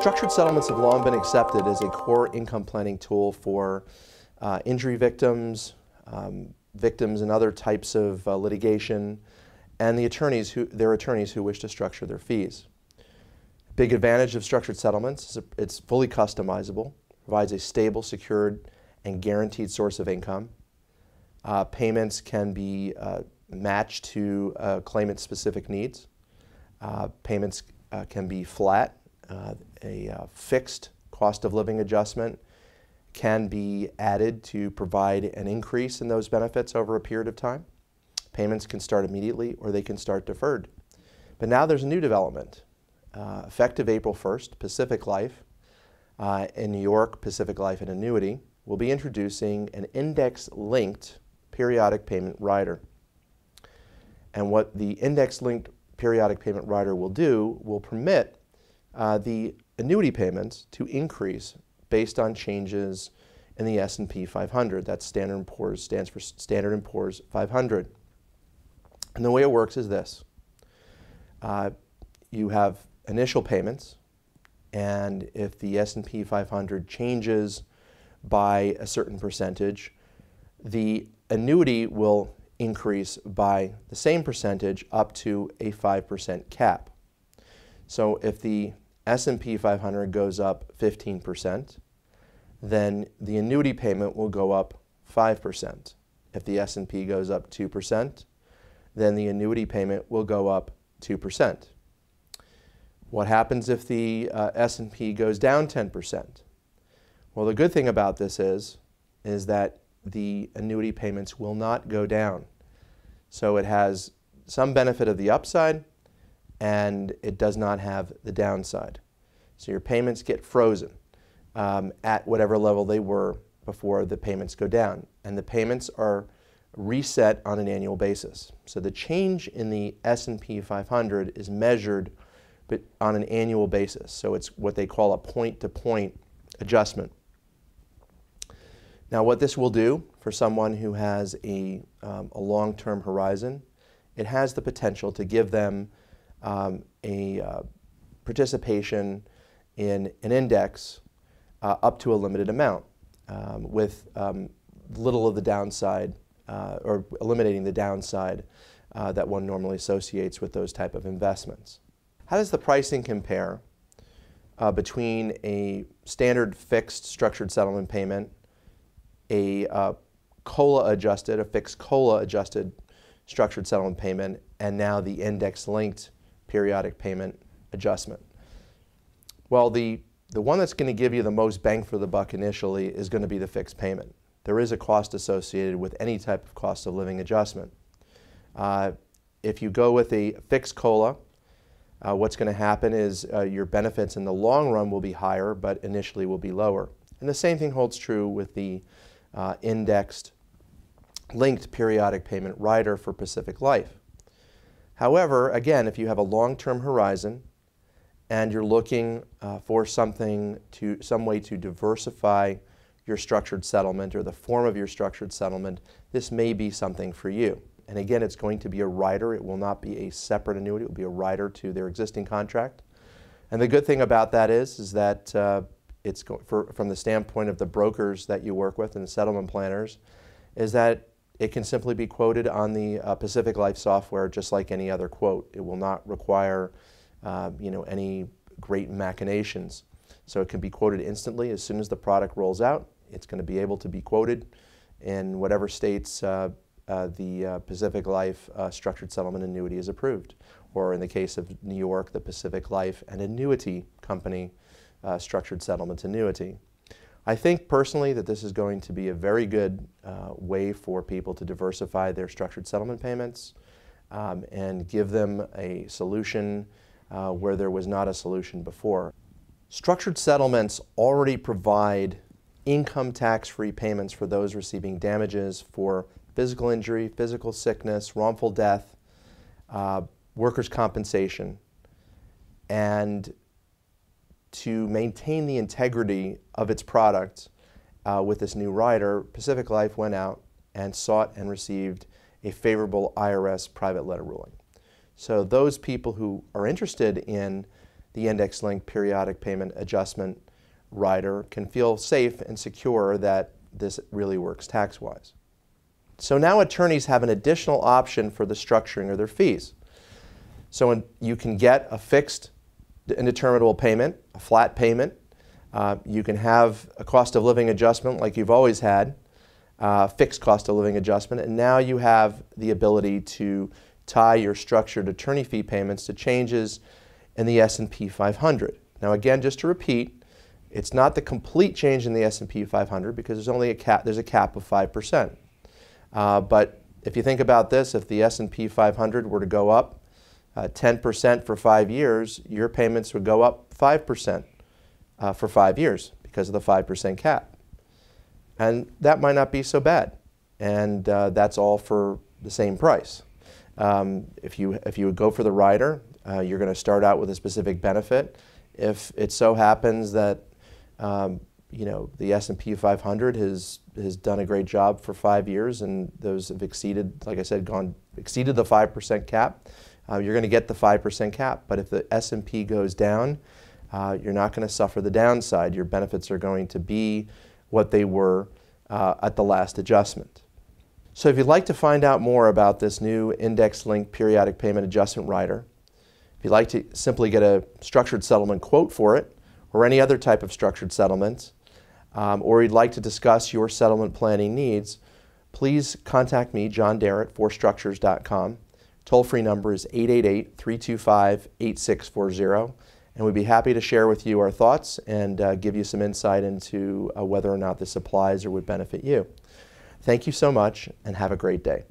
Structured settlements have long been accepted as a core income planning tool for injury victims, victims in other types of litigation, and their attorneys who wish to structure their fees. Big advantage of structured settlements is it's fully customizable, provides a stable, secured, and guaranteed source of income. Payments can be matched to claimant's specific needs. Payments can be flat. A fixed cost of living adjustment can be added to provide an increase in those benefits over a period of time. Payments can start immediately or they can start deferred. But now there's a new development. Effective April 1st, Pacific Life in New York, Pacific Life and Annuity will be introducing an index-linked periodic payment rider. And what the index-linked periodic payment rider will do will permit the annuity payments to increase based on changes in the S&P 500. That's Standard & Poor's, stands for Standard & Poor's 500. And the way it works is this. You have initial payments, and if the S&P 500 changes by a certain percentage, the annuity will increase by the same percentage up to a 5% cap. So if the S&P 500 goes up 15%, then the annuity payment will go up 5%. If the S&P goes up 2%, then the annuity payment will go up 2%. What happens if the S&P goes down 10%? Well, the good thing about this is that the annuity payments will not go down. So it has some benefit of the upside, and it does not have the downside. So your payments get frozen at whatever level they were before the payments go down. And the payments are reset on an annual basis. So the change in the S&P 500 is measured but on an annual basis. So it's what they call a point-to-point adjustment. Now what this will do for someone who has a long-term horizon, it has the potential to give them participation in an index up to a limited amount with little of the downside or eliminating the downside that one normally associates with those type of investments. How does the pricing compare between a standard fixed structured settlement payment, a COLA adjusted, a fixed COLA adjusted structured settlement payment, and now the index-linked periodic payment adjustment? Well, the one that's going to give you the most bang for the buck initially is going to be the fixed payment. There is a cost associated with any type of cost of living adjustment. If you go with a fixed COLA, what's going to happen is your benefits in the long run will be higher, but initially will be lower. And the same thing holds true with the indexed linked periodic payment rider for Pacific Life. However, again, if you have a long-term horizon and you're looking for some way to diversify your structured settlement or the form of your structured settlement, this may be something for you. And again, it's going to be a rider. It will not be a separate annuity. It will be a rider to their existing contract. And the good thing about that is that from the standpoint of the brokers that you work with and the settlement planners, is that it can simply be quoted on the Pacific Life software just like any other quote. It will not require any great machinations. So it can be quoted instantly as soon as the product rolls out. It's going to be able to be quoted in whatever states the Pacific Life structured settlement annuity is approved, or in the case of New York, the Pacific Life and Annuity Company structured settlement annuity. I think personally that this is going to be a very good way for people to diversify their structured settlement payments and give them a solution where there was not a solution before. Structured settlements already provide income tax-free payments for those receiving damages for physical injury, physical sickness, wrongful death, workers' compensation. And to maintain the integrity of its product with this new rider, Pacific Life went out and sought and received a favorable IRS private letter ruling. So those people who are interested in the index-linked periodic payment adjustment rider can feel safe and secure that this really works tax-wise. So now attorneys have an additional option for the structuring of their fees. So you can get a fixed indeterminable payment, a flat payment. You can have a cost of living adjustment like you've always had, fixed cost of living adjustment, and now you have the ability to tie your structured attorney fee payments to changes in the S&P 500. Now again, just to repeat, it's not the complete change in the S&P 500 because there's only a cap of 5%. But if you think about this, if the S&P 500 were to go up 10% for 5 years, your payments would go up 5% for 5 years because of the 5% cap. And that might not be so bad. And that's all for the same price. If you would go for the rider, you're going to start out with a specific benefit. If it so happens that the S&P 500 has done a great job for 5 years and those have exceeded, like I said, exceeded the 5% cap, you're going to get the 5% cap. But if the S&P goes down, you're not going to suffer the downside. Your benefits are going to be what they were at the last adjustment. So if you'd like to find out more about this new index-linked periodic payment adjustment rider, if you'd like to simply get a structured settlement quote for it, or any other type of structured settlement, or you'd like to discuss your settlement planning needs, please contact me, John Derritt, forstructures.com. Toll-free number is 888-325-8640, and we'd be happy to share with you our thoughts and give you some insight into whether or not this applies or would benefit you. Thank you so much, and have a great day.